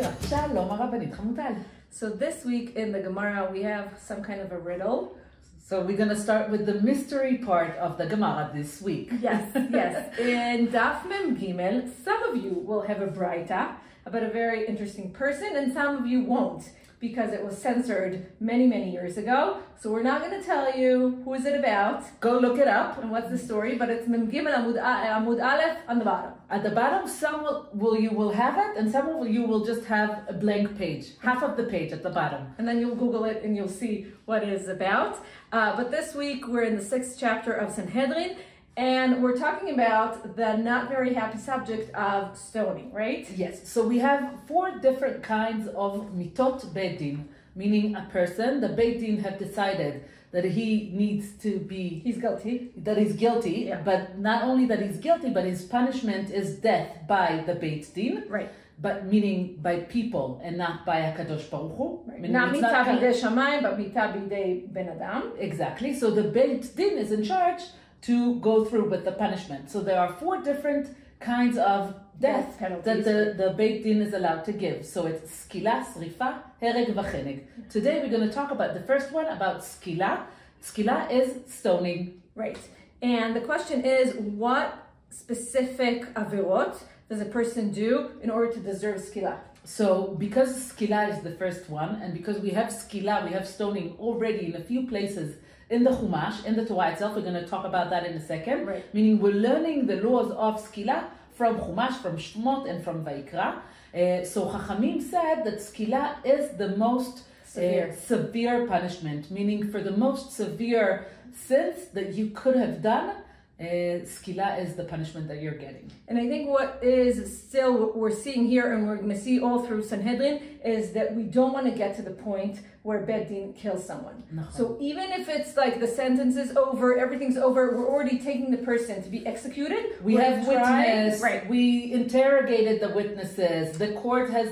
Shira. Shalom, Rabbanit, Hamutal. So this week in the Gemara, we have some kind of a riddle. So we're going to start with the mystery part of the Gemara this week. Yes, yes. In Daf Mem Gimel, some of you will have a braita about a very interesting person, and some of you won't, because it was censored many, many years ago. So we're not going to tell you who is it about. Go look it up. And what's the story, but it's Mem Gimel Amud Aleph on the bottom. At the bottom, some you will have it, and some of you will just have a blank page, half of the page at the bottom. And then you'll Google it and you'll see what it is about. But this week, we're in the 6th chapter of Sanhedrin, and we're talking about the not very happy subject of stoning, right? Yes, so we have 4 different kinds of mitot Beit Din, meaning a person, the Beit Din have decided that he needs to be... He's guilty. That he's guilty, yeah. But not only that he's guilty, but his punishment is death by the Beit Din. Right. But meaning by people and not by HaKadosh Baruch Hu. Right. Not mita bidei shamayim, but mita bidei ben adam. Exactly. So the Beit Din is in charge to go through with the punishment. So there are 4 different kinds of death that the Beit Din is allowed to give. So it's skila, srifa, hereg, v'cheneg. Today we're going to talk about the first one, about skila. Skila is stoning. Right. And the question is, what specific avirot does a person do in order to deserve skila? So because skila is the first one, and because we have skila, we have stoning already in a few places in the Chumash, in the Torah itself, we're going to talk about that in a second. Right. Meaning we're learning the laws of skila from Chumash, from Shmot, and from Vayikra. So Chachamim said that skila is the most severe punishment, meaning for the most severe sins that you could have done, skila is the punishment that you're getting. And I think what we're seeing here, and we're going to see all through Sanhedrin, is that we don't want to get to the point where Beit Din kills someone. So even if it's like the sentence is over, everything's over, we're already taking the person to be executed. We have witnessed, right. We interrogated the witnesses, the court has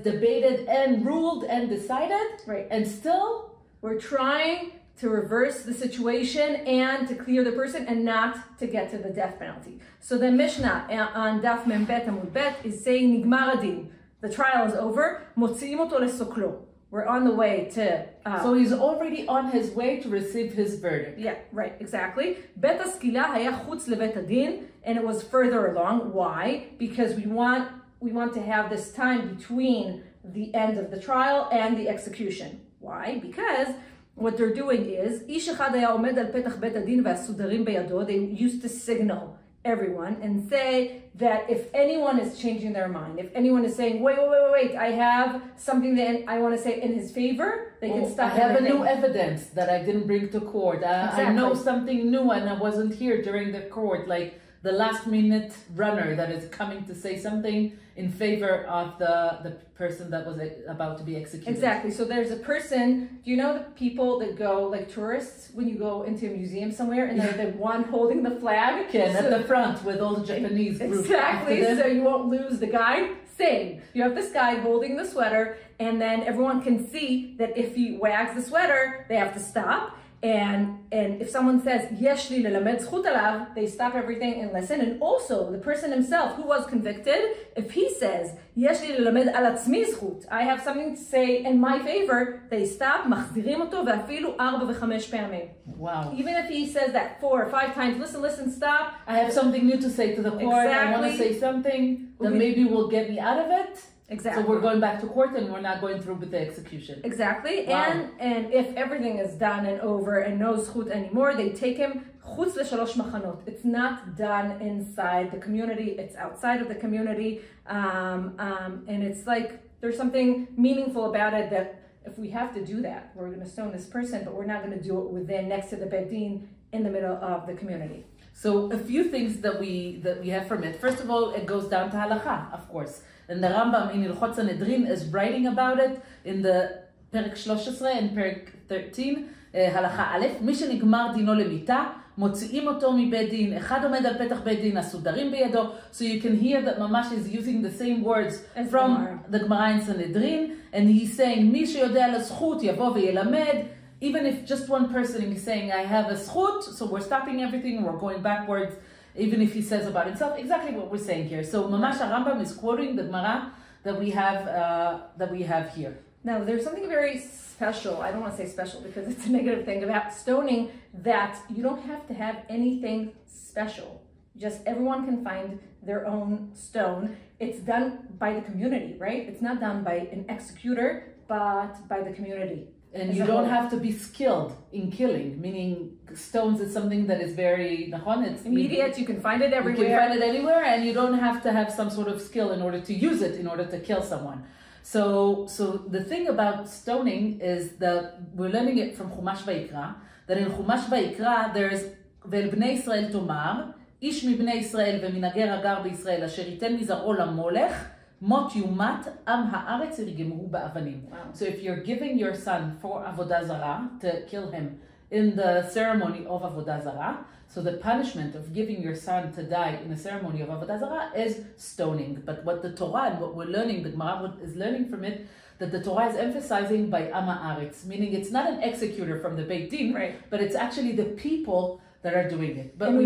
debated and ruled and decided, right. And still we're trying to reverse the situation and to clear the person and not to get to the death penalty. So the Mishnah on Daf Mem Bet Amud Bet is saying Nigmar Adin. The trial is over. Motziim oto lesoklo. We're on the way to... so he's already on his way to receive his verdict. Yeah, right, exactly. Bet HaSkila haya chutz leBeit Adin, and it was further along. Why? Because we want to have this time between the end of the trial and the execution. Why? Because what they're doing is, Ish echad haya omed al petach Beit Adin ve'asudarim beyado. They used to signal everyone and say that if anyone is changing their mind, if anyone is saying, wait, I have something that I want to say in his favor, they can stop. I have a new evidence that I didn't bring to court. Exactly. I know something new and I wasn't here during the court, like the last minute runner that is coming to say something in favor of the person that was about to be executed. Exactly. So there's a person, do you know the people that go, like tourists, when you go into a museum somewhere and they're the one holding the flag? At the front with all the Japanese groups. Exactly. So you won't lose the guide. Same. You have this guy holding the sweater, and then everyone can see that if he wags the sweater, they have to stop. And if someone says, Yesh li lelamed zchut alav, they stop everything and listen. And also, the person himself who was convicted, if he says, Yesh li lelamed al atzmi zchut, I have something to say in my favor, they stop, machzirim oto, ve'afilu 4 ו-5 פעמים. Wow. Even if he says that 4 or 5 times, listen, stop. I have something new to say to the court. Exactly. I want to say something that maybe will get me out of it. Exactly. So we're going back to court and we're not going through with the execution. Exactly. Wow. And if everything is done and over and no zchut anymore, they take him chutz le-3 machanot. It's not done inside the community. It's outside of the community. And it's like there's something meaningful about it that if we have to do that, we're going to stone this person, but we're not going to do it next to the Beit Din in the middle of the community. So a few things that we have from it. First of all, it goes down to halacha, of course. And the Rambam in Ilchot Sanhedrin is writing about it in the Perek 13 and Perek 13, halacha Aleph. מי שנגמר דינו למיתה, מוציאים אותו מבית דין, אחד עומד על פתח בית דין, הסודרים בידו. So you can hear that Mamash is using the same words from the Gemara in Sanhedrin, and he's saying, מי שיודע לזכות יבוא וילמד. Even if just one person is saying, I have a zchut, so we're stopping everything, we're going backwards, even if he says about himself, exactly what we're saying here. So Mamash Rambam is quoting the Gemara that we have here. Now, there's something very special, I don't want to say special because it's a negative thing, about stoning, that you don't have to have anything special. Just everyone can find their own stone. It's done by the community, right? It's not done by an executor, but by the community. And you don't have to be skilled in killing, meaning stones is something that is very, it's immediate, you can find it everywhere. You can find it anywhere, and you don't have to have some sort of skill in order to use it, in order to kill someone. So the thing about stoning is that we're learning it from Chumash Vayikra, that in Chumash Vayikra there's ואל בני ישראל תאמר, איש מבני ישראל ומנהגר הגר בישראל אשר ייתן מזרעו למולך, מות יומת עם הארץ ירגמו באבנים. So if you're giving your son for avodah zarah, to kill him in the ceremony of avodah zarah, so the punishment of giving your son to die in the ceremony of avodah zarah is stoning. But what the Torah and what we're learning, the Gemara is learning from it, that the Torah is emphasizing by Am Haaretz, meaning it's not an executor from the Beit Din, right, but it's actually the people that are doing it. But and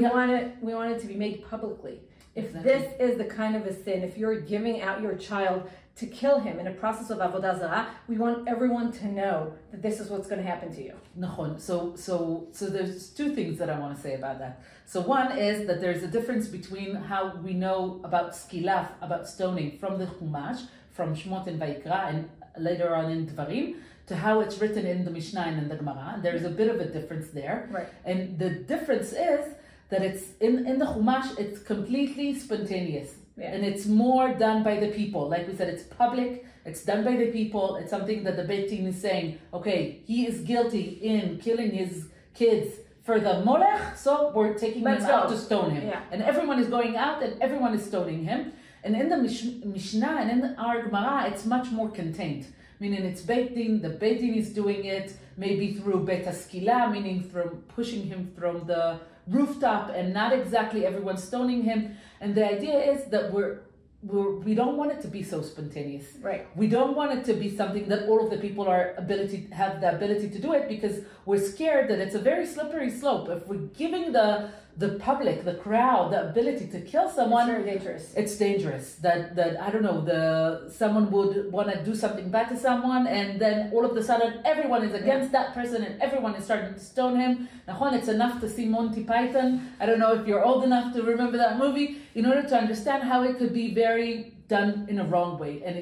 we want it to be made publicly. If this is the kind of a sin, if you're giving out your child to kill him in a process of avodah zarah, we want everyone to know that this is what's going to happen to you. Nachon. So there's two things that I want to say about that. So one is that there's a difference between how we know about skilaf, about stoning from the Chumash, from Shmot and Vayikra, and later on in Dvarim, to how it's written in the Mishnah and in the Gemara. There's a bit of a difference there. Right. And the difference is that it's in the Chumash, it's completely spontaneous. Yeah. And it's more done by the people. Like we said, it's public, it's done by the people. It's something that the Beit Din is saying, okay, he is guilty in killing his kids for the molech, so we're taking him out to stone him. Yeah. And everyone is going out and everyone is stoning him. And in the Mishnah and in our Gemara, it's much more contained. Meaning it's Beit Din, the Beit Din is doing it, maybe through Bet Haskila, meaning from pushing him from the rooftop, and not exactly everyone stoning him. And the idea is that we don't want it to be so spontaneous. Right. We don't want it to be something that all of the people have the ability to do it, because we're scared that it's a very slippery slope. If we're giving the public, the crowd, the ability to kill someone, it's very dangerous. It's dangerous. That I don't know, someone would want to do something bad to someone, and then all of a sudden everyone is against that person and everyone is starting to stone him. Now, it's enough to see Monty Python. I don't know if you're old enough to remember that movie, in order to understand how it could be very done in a wrong way. And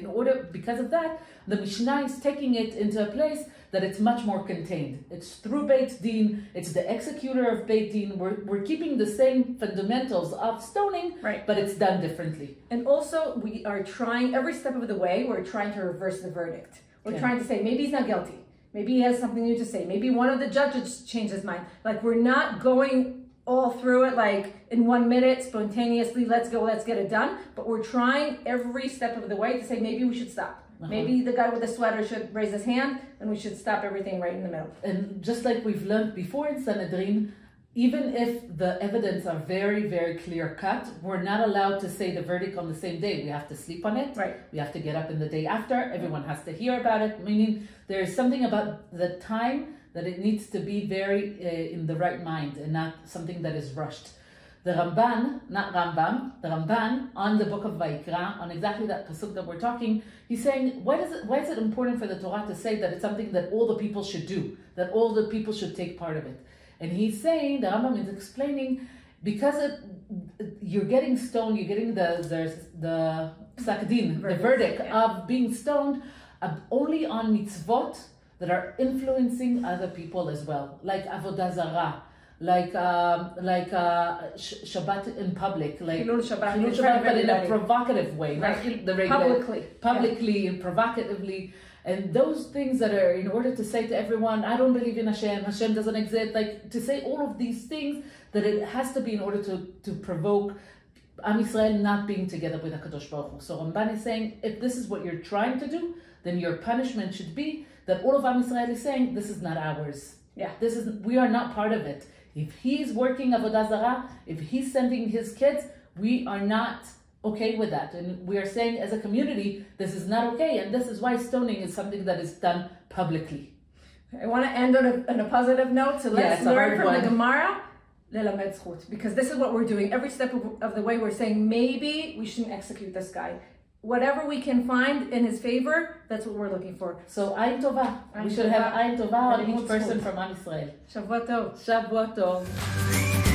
because of that, the Mishnah is taking it into a place that it's much more contained. It's through Beit Din, it's the executor of Beit Din. We're keeping the same fundamentals of stoning, right, but it's done differently. And also, we are trying, every step of the way, we're trying to reverse the verdict. We're trying to say, maybe he's not guilty. Maybe he has something new to say. Maybe one of the judges changed his mind. Like, we're not going all through it like in 1 minute, spontaneously, let's go, let's get it done. But we're trying every step of the way to say, maybe we should stop. Maybe the guy with the sweater should raise his hand, and we should stop everything right in the middle. And just like we've learned before in Sanhedrin, even if the evidence are very, very clear cut, we're not allowed to say the verdict on the same day. We have to sleep on it. Right. We have to get up in the day after. Everyone has to hear about it. Meaning there's something about the time that it needs to be very in the right mind and not something that is rushed. The Ramban, not Rambam, the Ramban on the book of Vayikra, on exactly that pasuk that we're talking, he's saying, why is it important for the Torah to say that it's something that all the people should do, that all the people should take part of it? And he's saying, the Rambam is explaining, because you're getting stoned, you're getting the psak din, the verdict of being stoned only on mitzvot that are influencing other people as well, like avodah zarah, like Shabbat in public, like Hilul Shabbat, but in a provocative way, right. Not the regular, publicly and provocatively, and those things that are in order to say to everyone, I don't believe in Hashem, Hashem doesn't exist, like to say all of these things, that it has to be in order to provoke Am Yisrael not being together with HaKadosh Baruch Hu. So Ramban is saying, if this is what you're trying to do, then your punishment should be that all of Am Yisrael is saying, this is not ours. Yeah, we are not part of it. If he's working avodah zarah, if he's sending his kids, we are not okay with that. And we are saying as a community, this is not okay. And this is why stoning is something that is done publicly. I want to end on a positive note. So let's learn from the Gemara, lelamed zchut, because this is what we're doing. Every step of the way, we're saying, maybe we shouldn't execute this guy. whatever we can find in his favor, that's what we're looking for. So Ayin Tova. We should have Ayin Tova on each person from Am Yisrael. Shavua Tov. Shavua Tov.